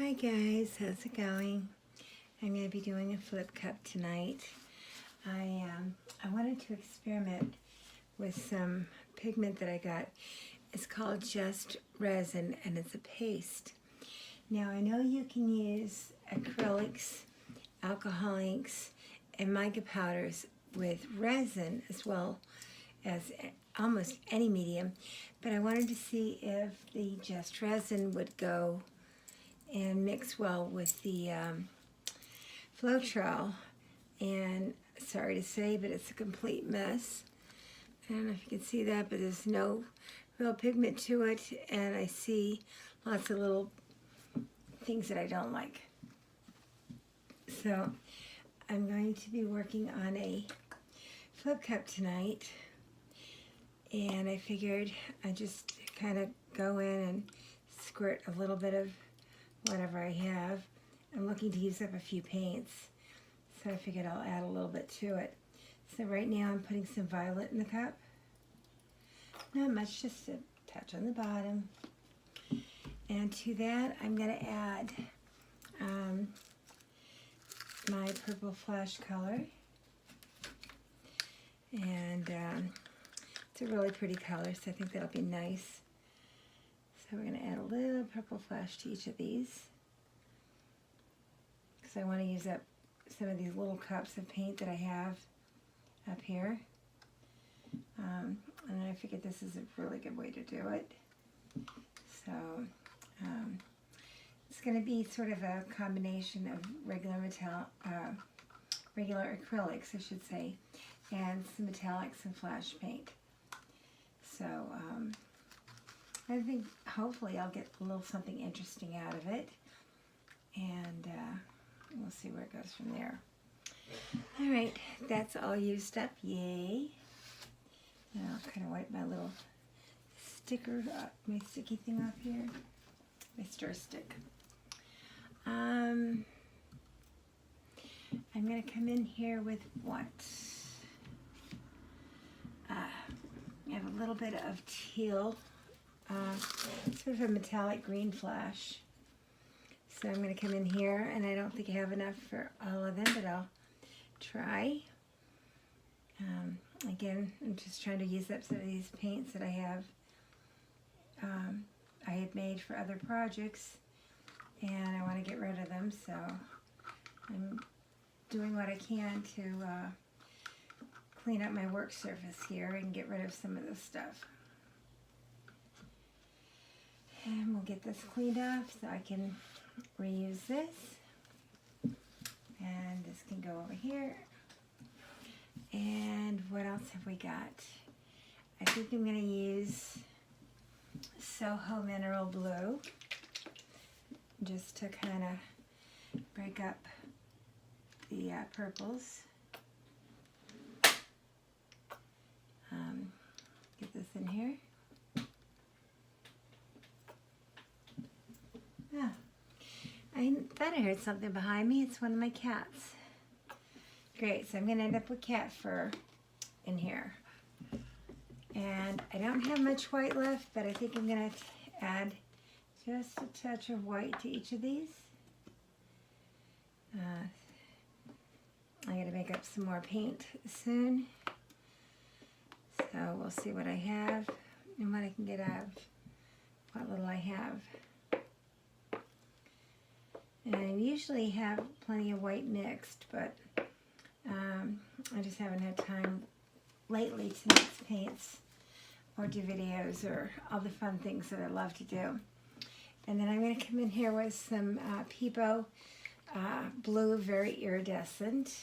Hi guys, how's it going? I'm going to be doing a flip cup tonight. I wanted to experiment with some pigment that I got. It's called Just Resin and it's a paste. Now I know you can use acrylics, alcohol inks, and mica powders with resin as well as almost any medium, but I wanted to see if the Just Resin would go and mix well with the Floetrol. And sorry to say, but it's a complete mess. I don't know if you can see that, but there's no real pigment to it, and I see lots of little things that I don't like. So I'm going to be working on a flip cup tonight, and I figured I'd just kind of go in and squirt a little bit of whatever I have. I'm looking to use up a few paints, so I figured I'll add a little bit to it. So right now I'm putting some violet in the cup. Not much, just a touch on the bottom. And to that I'm going to add my purple flash color. And it's a really pretty color, so I think that'll be nice. So we're going to add a little purple flash to each of these, because I want to use up some of these little cups of paint that I have up here. And I figured this is a really good way to do it. So it's going to be sort of a combination of regular acrylics, I should say, and some metallics and flash paint. So I think hopefully I'll get a little something interesting out of it, and we'll see where it goes from there. All right, that's all used up. Yay! Now I'll kind of wipe my little sticker, my sticky thing off here, my stir stick. I'm going to come in here with what? I have a little bit of teal, sort of a metallic green flash. So I'm going to come in here, and I don't think I have enough for all of them, but I'll try. Again, I'm just trying to use up some of these paints that I have. I had made for other projects, and I want to get rid of them, so I'm doing what I can to clean up my work surface here and get rid of some of this stuff. And we'll get this cleaned off so I can reuse this. And this can go over here. And what else have we got? I think I'm going to use Soho Mineral Blue, just to kind of break up the purples. Get this in here. Ah, I thought I heard something behind me. It's one of my cats. Great, so I'm going to end up with cat fur in here. And I don't have much white left, but I think I'm going to add just a touch of white to each of these. I'm going to make up some more paint soon. So we'll see what I have and what I can get out of what little I have. And I usually have plenty of white mixed, but I just haven't had time lately to mix paints or do videos or all the fun things that I love to do. And then I'm going to come in here with some Peepo Blue, very iridescent.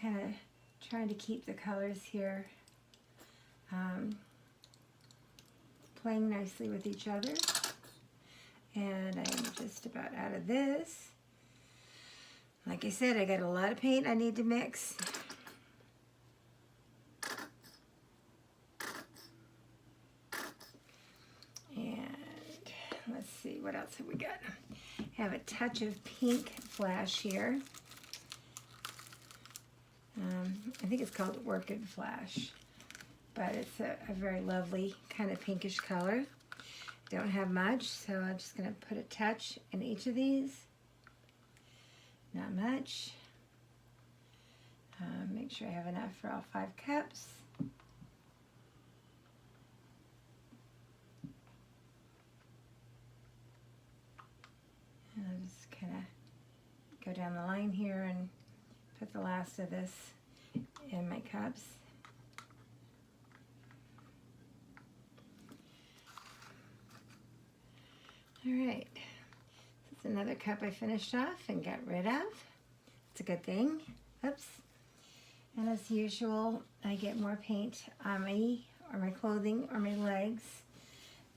Kind of trying to keep the colors here playing nicely with each other. And I'm just about out of this. Like I said, I got a lot of paint I need to mix. And let's see, what else have we got? I have a touch of pink flash here. I think it's called Orchid Flash, but it's a very lovely kind of pinkish color. don't have much, so I'm just going to put a touch in each of these. Not much. Make sure I have enough for all 5 cups. And I'll just kind of go down the line here and put the last of this in my cups. All right, this is another cup I finished off and got rid of. It's a good thing. Oops. And as usual, I get more paint on me or my clothing or my legs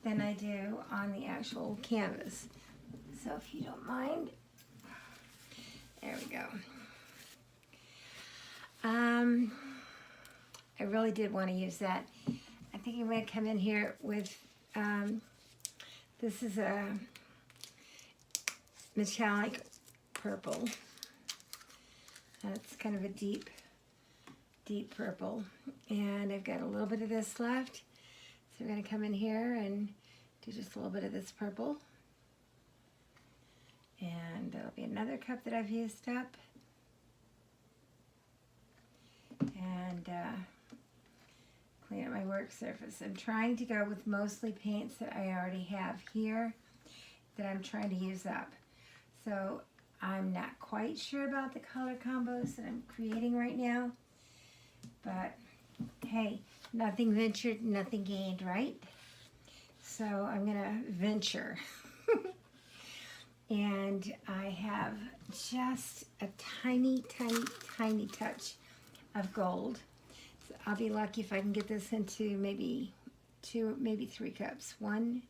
than I do on the actual canvas. So if you don't mind, there we go. I really did want to use that. I think I'm going to come in here with, this is a metallic purple. It's kind of a deep purple. And I've got a little bit of this left. So we're going to come in here and do just a little bit of this purple. And there'll be another cup that I've used up. And clean up my work surface. I'm trying to go with mostly paints that I already have here that I'm trying to use up. So I'm not quite sure about the color combos that I'm creating right now. But hey, nothing ventured, nothing gained, right? So I'm gonna venture. And I have just a tiny, tiny, tiny touch of gold. So I'll be lucky if I can get this into maybe 2, maybe 3 cups. 1,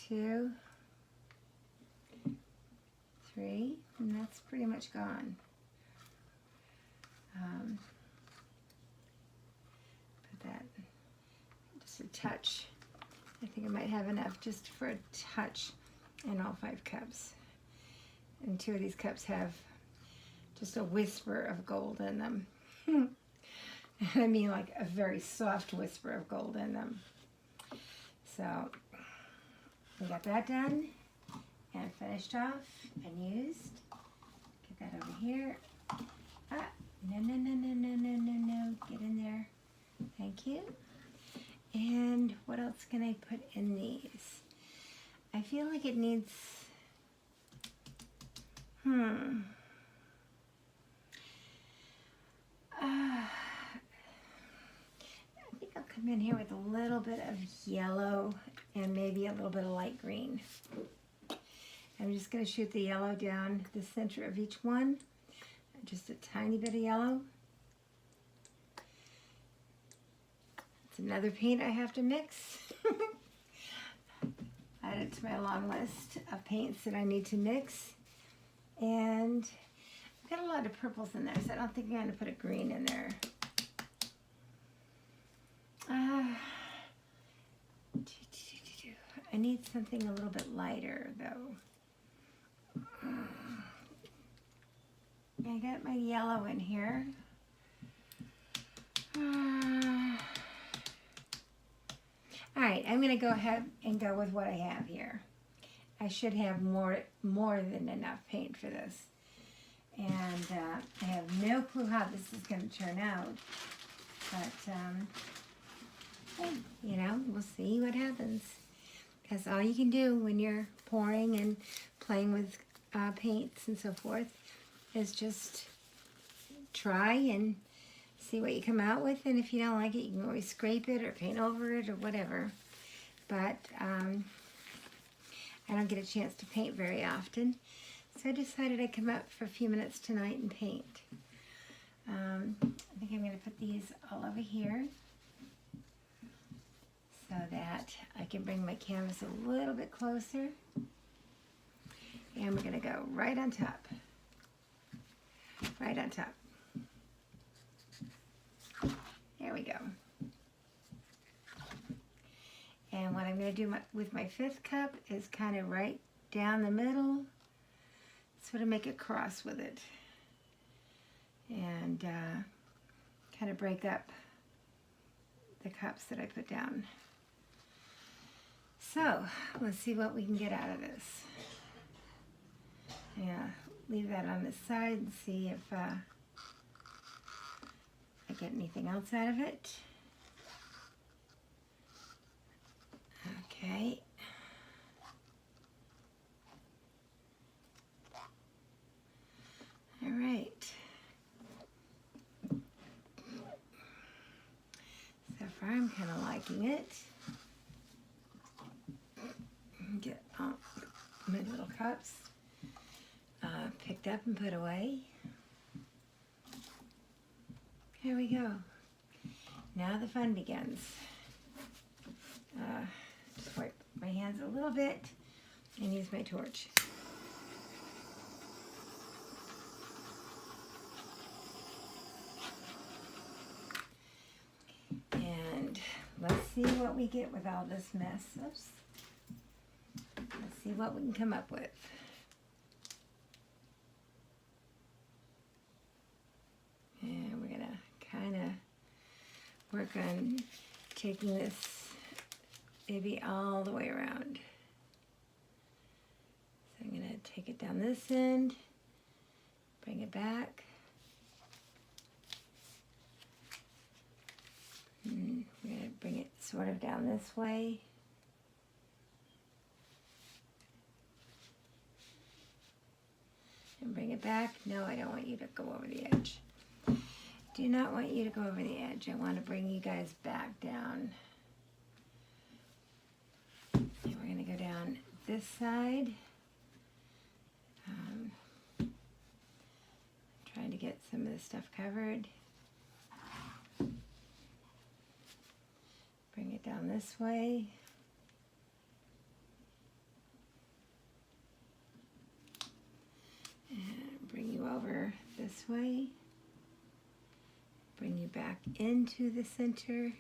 2, 3, and that's pretty much gone. Put that, just a touch. I think I might have enough just for a touch in all 5 cups. And 2 of these cups have just a whisper of gold in them. I mean like a very soft whisper of gold in them. So we got that done and finished off and used. Get that over here. Ah, no, get in there. Thank you. And what else can I put in these? I feel like it needs, I think I'll come in here with a little bit of yellow and maybe a little bit of light green. I'm just going to shoot the yellow down the center of each one. Just a tiny bit of yellow. It's another paint I have to mix. Add it to my long list of paints that I need to mix. And I've got a lot of purples in there, so I don't think I'm going to put a green in there. I need something a little bit lighter, though. I got my yellow in here. All right, I'm going to go ahead and go with what I have here. I should have more than enough paint for this. And I have no clue how this is going to turn out. But, hey, you know, we'll see what happens. Because all you can do when you're pouring and playing with paints and so forth is just try and see what you come out with. And if you don't like it, you can always scrape it or paint over it or whatever. But I don't get a chance to paint very often. So I decided I'd come out for a few minutes tonight and paint. I think I'm going to put these all over here so that I can bring my canvas a little bit closer. And we're going to go right on top. Right on top. There we go. And what I'm going to do with my 5th cup is kind of right down the middle, sort of make a cross with it. And kind of break up the cups that I put down. So let's see what we can get out of this. Yeah, leave that on the side and see if I get anything else out of it. Okay. All right. So far I'm kind of liking it. Get all my little cups picked up and put away. Here we go. Now the fun begins. Just wipe my hands a little bit and use my torch. And let's see what we get with all this mess. Oops. Let's see what we can come up with. And we're gonna kind of work on taking this maybe all the way around. So I'm gonna take it down this end, bring it back. And we're gonna bring it sort of down this way. And bring it back. No, I don't want you to go over the edge. Do not want you to go over the edge. I want to bring you guys back down. And we're going to go down this side. Trying to get some of the stuff covered. Bring it down this way. And bring you over this way. Bring you back into the center.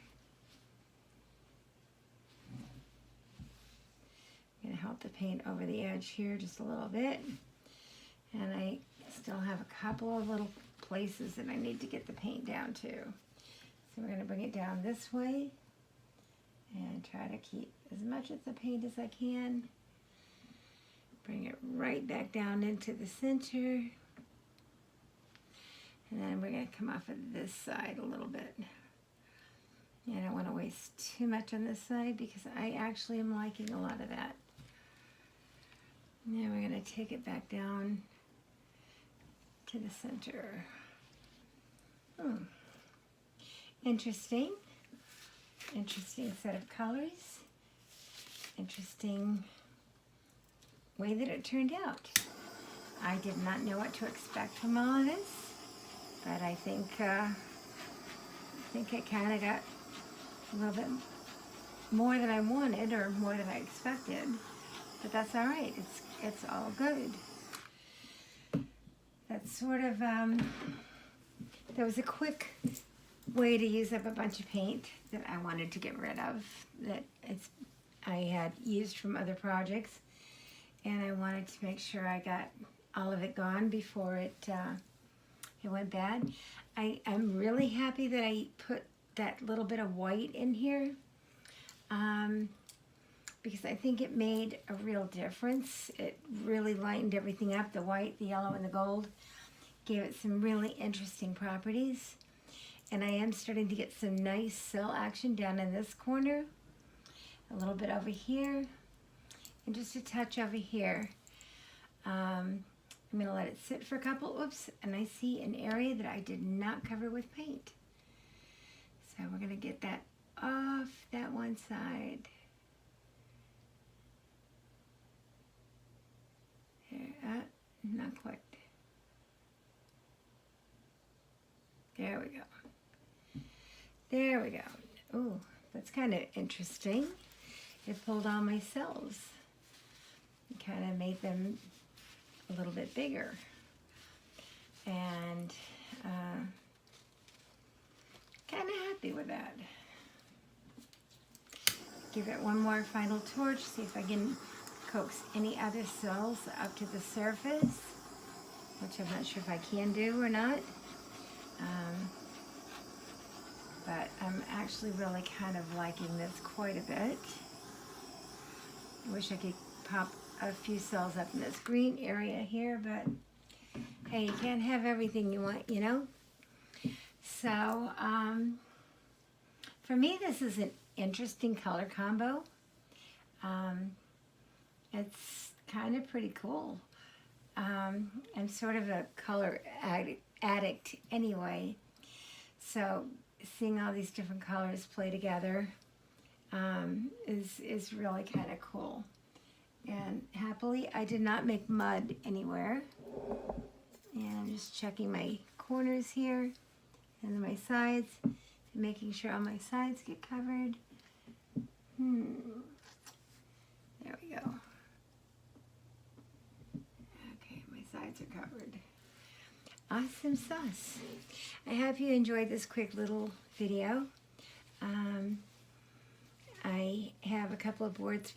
I'm going to help the paint over the edge here just a little bit. And I still have a couple of little places that I need to get the paint down to. So we're going to bring it down this way and try to keep as much of the paint as I can. Bring it right back down into the center. And then we're going to come off of this side a little bit. I don't want to waste too much on this side because I actually am liking a lot of that. Now we're going to take it back down to the center. Interesting. Interesting set of colors. Interesting way that it turned out. I did not know what to expect from all of this. But I think it kind of got a little bit more than I wanted or more than I expected. But that's all right. It's all good. That's sort of there was a quick way to use up a bunch of paint that I wanted to get rid of that I had used from other projects, and I wanted to make sure I got all of it gone before it went bad. I'm really happy that I put that little bit of white in here because I think it made a real difference. It really lightened everything up. The white, the yellow, and the gold gave it some really interesting properties. And I am starting to get some nice cell action down in this corner, a little bit over here, and just a touch over here. I'm going to let it sit for a couple, oops, and I see an area that I did not cover with paint. So we're going to get that off that one side. There, not quite. There we go. There we go. Oh, that's kind of interesting. It pulled all my cells. It kind of made them a little bit bigger, and kind of happy with that. Give it one more final torch, see if I can coax any other cells up to the surface, which I'm not sure if I can do or not, but I'm actually really kind of liking this quite a bit. I wish I could pop a few cells up in this green area here, but hey, you can't have everything you want, you know? So, for me, this is an interesting color combo. It's kind of pretty cool. I'm sort of a color addict anyway, so seeing all these different colors play together is really kind of cool. And happily, I did not make mud anywhere. And I'm just checking my corners here and my sides, and making sure all my sides get covered. There we go. Okay, my sides are covered. Awesome sauce. I hope you enjoyed this quick little video. I have a couple of boards,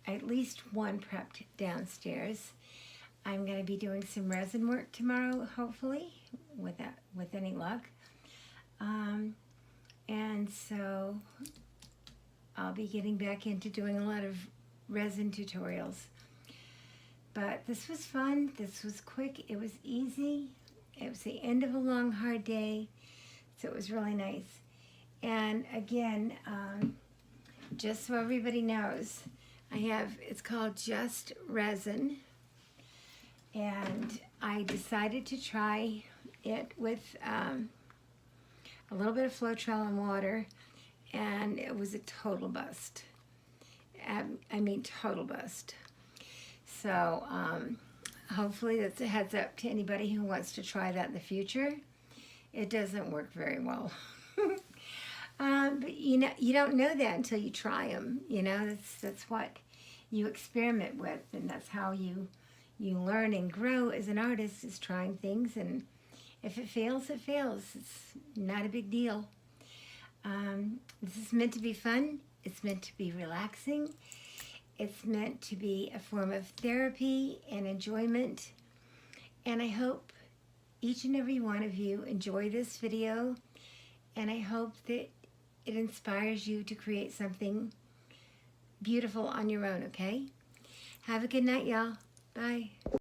at least one prepped downstairs. I'm going to be doing some resin work tomorrow, hopefully, with any luck. And so I'll be getting back into doing a lot of resin tutorials. But this was fun. This was quick. It was easy. It was the end of a long, hard day, so it was really nice. And again, just so everybody knows, it's called Just Resin, and I decided to try it with a little bit of Floetrol and water, and it was a total bust. I mean, total bust. So hopefully that's a heads up to anybody who wants to try that in the future. It doesn't work very well. But you don't know that until you try them. You know, that's what you experiment with, and that's how you learn and grow as an artist, is trying things. And if it fails, it fails. It's not a big deal. This is meant to be fun. It's meant to be relaxing. It's meant to be a form of therapy and enjoyment. And I hope each and every one of you enjoy this video. And I hope that it inspires you to create something beautiful on your own, okay? Have a good night, y'all. Bye.